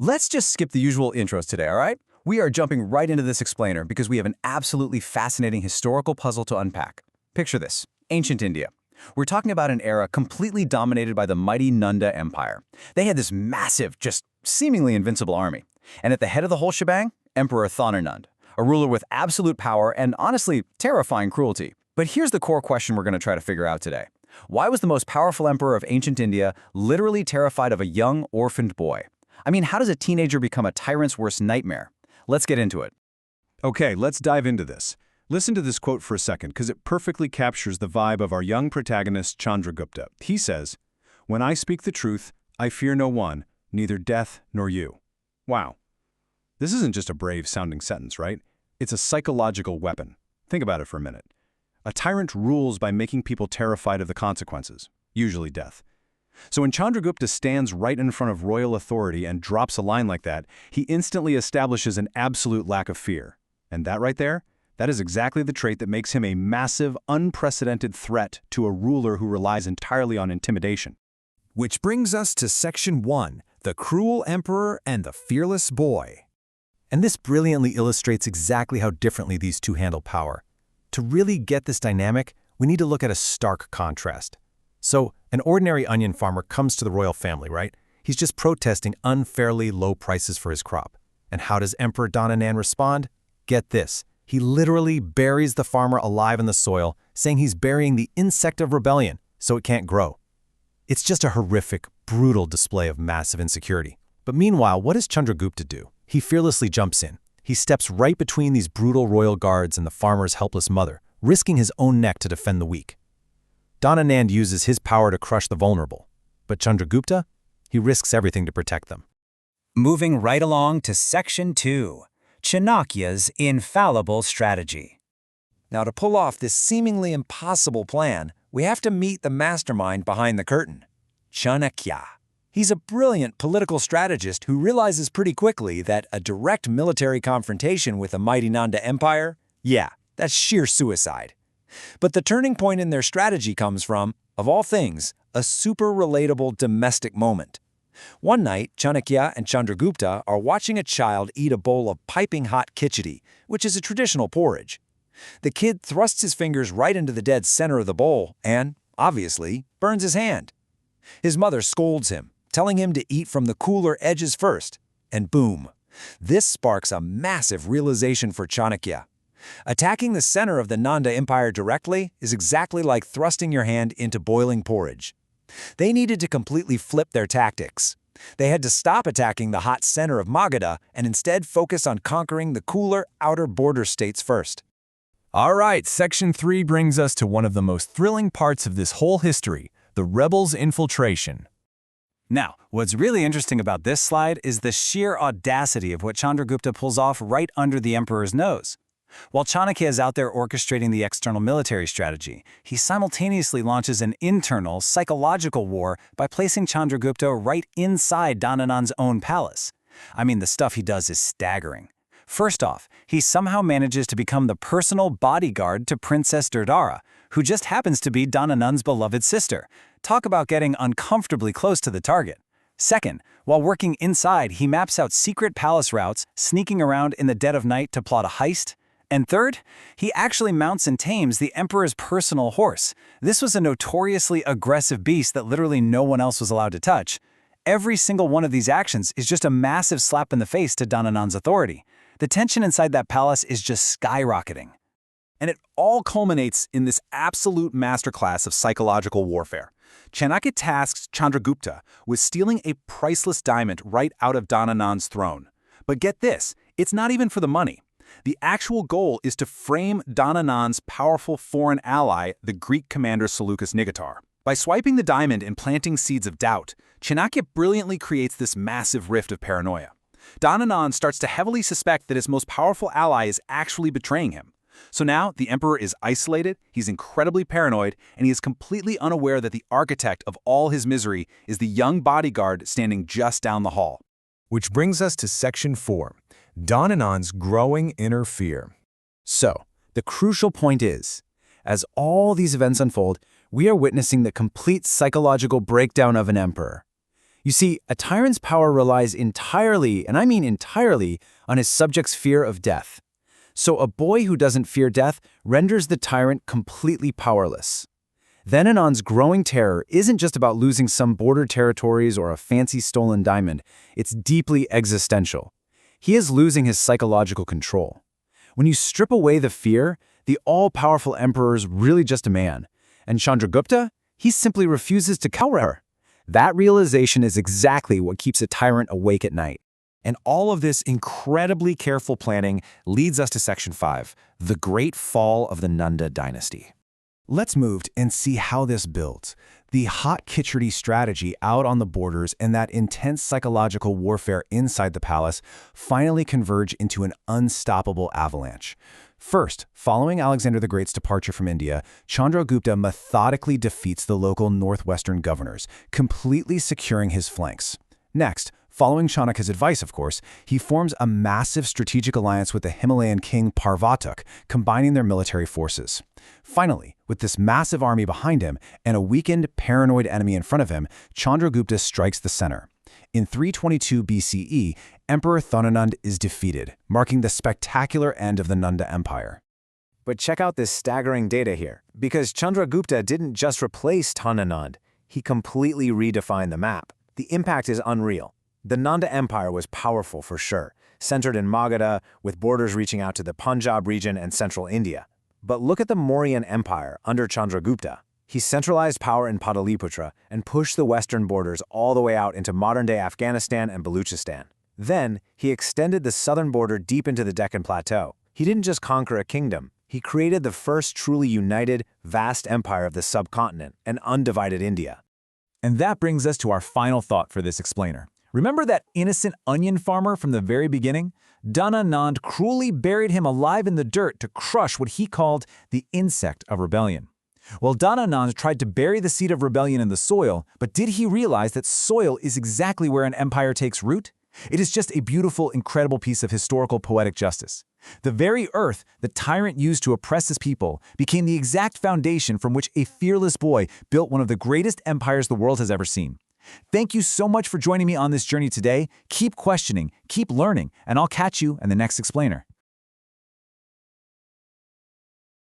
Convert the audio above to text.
Let's just skip the usual intros today, all right? We are jumping right into this explainer because we have an absolutely fascinating historical puzzle to unpack. Picture this, ancient India. We're talking about an era completely dominated by the mighty Nanda Empire. They had this massive, just seemingly invincible army. And at the head of the whole shebang, Emperor Dhanananda, a ruler with absolute power and honestly terrifying cruelty. But here's the core question we're going to try to figure out today. Why was the most powerful emperor of ancient India literally terrified of a young, orphaned boy? I mean, how does a teenager become a tyrant's worst nightmare? Let's get into it. Okay, let's dive into this. Listen to this quote for a second, because it perfectly captures the vibe of our young protagonist, Chandragupta. He says, "When I speak the truth, I fear no one, neither death nor you." Wow. This isn't just a brave-sounding sentence, right? It's a psychological weapon. Think about it for a minute. A tyrant rules by making people terrified of the consequences, usually death. So when Chandragupta stands right in front of royal authority and drops a line like that, he instantly establishes an absolute lack of fear. And that right there, that is exactly the trait that makes him a massive, unprecedented threat to a ruler who relies entirely on intimidation. Which brings us to Section 1, the cruel emperor and the fearless boy. And this brilliantly illustrates exactly how differently these two handle power. To really get this dynamic, we need to look at a stark contrast. So, an ordinary onion farmer comes to the royal family, right? He's just protesting unfairly low prices for his crop. And how does Emperor Dhanananda respond? Get this. He literally buries the farmer alive in the soil, saying he's burying the insect of rebellion so it can't grow. It's just a horrific, brutal display of massive insecurity. But meanwhile, what does Chandragupta do? He fearlessly jumps in. He steps right between these brutal royal guards and the farmer's helpless mother, risking his own neck to defend the weak. Dhanananda uses his power to crush the vulnerable, but Chandragupta, he risks everything to protect them. Moving right along to Section 2, Chanakya's infallible strategy. Now, to pull off this seemingly impossible plan, we have to meet the mastermind behind the curtain, Chanakya. He's a brilliant political strategist who realizes pretty quickly that a direct military confrontation with the mighty Nanda Empire, yeah, that's sheer suicide. But the turning point in their strategy comes from, of all things, a super relatable domestic moment. One night, Chanakya and Chandragupta are watching a child eat a bowl of piping hot khichdi, which is a traditional porridge. The kid thrusts his fingers right into the dead center of the bowl and, obviously, burns his hand. His mother scolds him, telling him to eat from the cooler edges first, and boom. This sparks a massive realization for Chanakya. Attacking the center of the Nanda Empire directly is exactly like thrusting your hand into boiling porridge. They needed to completely flip their tactics. They had to stop attacking the hot center of Magadha and instead focus on conquering the cooler outer border states first. All right, Section 3 brings us to one of the most thrilling parts of this whole history, the rebels' infiltration. Now, what's really interesting about this slide is the sheer audacity of what Chandragupta pulls off right under the emperor's nose. While Chanakya is out there orchestrating the external military strategy, he simultaneously launches an internal, psychological war by placing Chandragupta right inside Dhanananda's own palace. I mean, the stuff he does is staggering. First off, he somehow manages to become the personal bodyguard to Princess Durdara, who just happens to be Dhanananda's beloved sister. Talk about getting uncomfortably close to the target. Second, while working inside, he maps out secret palace routes, sneaking around in the dead of night to plot a heist. And third, he actually mounts and tames the emperor's personal horse. This was a notoriously aggressive beast that literally no one else was allowed to touch. Every single one of these actions is just a massive slap in the face to Dhanananda's authority. The tension inside that palace is just skyrocketing. And it all culminates in this absolute masterclass of psychological warfare. Chanakya tasks Chandragupta with stealing a priceless diamond right out of Dhanananda's throne. But get this, it's not even for the money. The actual goal is to frame Dhanananda's powerful foreign ally, the Greek commander Seleucus Nicator. By swiping the diamond and planting seeds of doubt, Chanakya brilliantly creates this massive rift of paranoia. Dhanananda starts to heavily suspect that his most powerful ally is actually betraying him. So now the emperor is isolated, he's incredibly paranoid, and he is completely unaware that the architect of all his misery is the young bodyguard standing just down the hall. Which brings us to Section 4, Dhanananda's growing inner fear. So, the crucial point is, as all these events unfold, we are witnessing the complete psychological breakdown of an emperor. You see, a tyrant's power relies entirely, and I mean entirely, on his subjects' fear of death. So a boy who doesn't fear death renders the tyrant completely powerless. Dhananand's growing terror isn't just about losing some border territories or a fancy stolen diamond, it's deeply existential. He is losing his psychological control. When you strip away the fear, the all-powerful emperor's really just a man. And Chandragupta? He simply refuses to cower. That realization is exactly what keeps a tyrant awake at night. And all of this incredibly careful planning leads us to Section 5, the Great Fall of the Nanda Dynasty. Let's move and see how this builds. The hot khichdi strategy out on the borders and that intense psychological warfare inside the palace finally converge into an unstoppable avalanche. First, following Alexander the Great's departure from India, Chandragupta methodically defeats the local northwestern governors, completely securing his flanks. Next, following Chanakya's advice, of course, he forms a massive strategic alliance with the Himalayan king Parvatuk, combining their military forces. Finally, with this massive army behind him and a weakened, paranoid enemy in front of him, Chandragupta strikes the center. In 322 BCE, Emperor Dhanananda is defeated, marking the spectacular end of the Nanda Empire. But check out this staggering data here, because Chandragupta didn't just replace Dhanananda, he completely redefined the map. The impact is unreal. The Nanda Empire was powerful for sure, centered in Magadha, with borders reaching out to the Punjab region and central India. But look at the Mauryan Empire under Chandragupta. He centralized power in Pataliputra and pushed the western borders all the way out into modern-day Afghanistan and Baluchistan. Then, he extended the southern border deep into the Deccan Plateau. He didn't just conquer a kingdom, he created the first truly united, vast empire of the subcontinent, an undivided India. And that brings us to our final thought for this explainer. Remember that innocent onion farmer from the very beginning? Dhanananda cruelly buried him alive in the dirt to crush what he called the insect of rebellion. Well, Dhanananda tried to bury the seed of rebellion in the soil, but did he realize that soil is exactly where an empire takes root? It is just a beautiful, incredible piece of historical poetic justice. The very earth the tyrant used to oppress his people became the exact foundation from which a fearless boy built one of the greatest empires the world has ever seen. Thank you so much for joining me on this journey today. Keep questioning, keep learning, and I'll catch you in the next explainer.